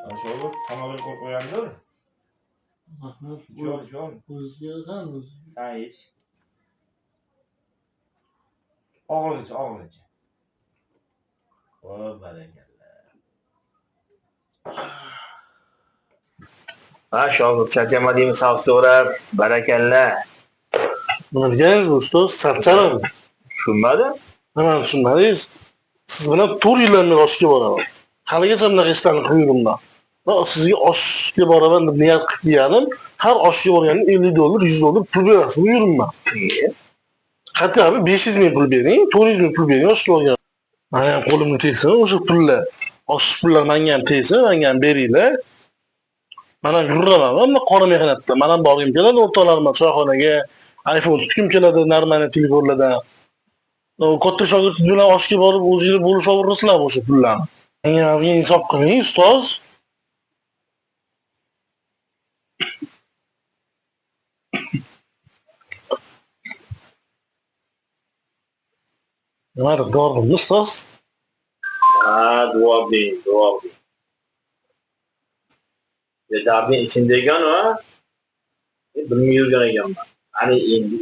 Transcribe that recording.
Aşağı tamamen koyandır. Rahmat. Jol. O'ziga qani? Sen iç. Og'ircha. O barakalla. Ha shogird charchamadingmi sog' so'rab, barakalla. Nima deganingiz bu ustoz? Charchadim. Tushunmadim? Nimani tushunmadingiz? Siz bilan 4 yildan beri oshga boraman. Haligacha bunaqa ishlarni qilmayman. Sizga oshga boraman deb niyat qilganim, har oshga borganim $50, $100 pul berasizmi yuribman. Hatto 500 ming pul bering, 400 ming pul bering oshga borganim. Meni ham qo'limga tegsin o'sha pullar. Osh pullar menga ham tegsin, menga ham beringlar. Men ham yuraman, mana qora mehnatda. Men ham borgim keladi o'rtoqlarimga choyxonaga, iPhone tutgim keladi normaliy telefonlardan. Katta shogird bilan oshga borib o'zingiz bo'lishaverasizlar o'sha pullarni. Menga insof qiling ustoz. Nimadir bordimmi ustoz? Ha, duo bering. Dardning ichindagani bilmay yurgan ekanman. Ani endi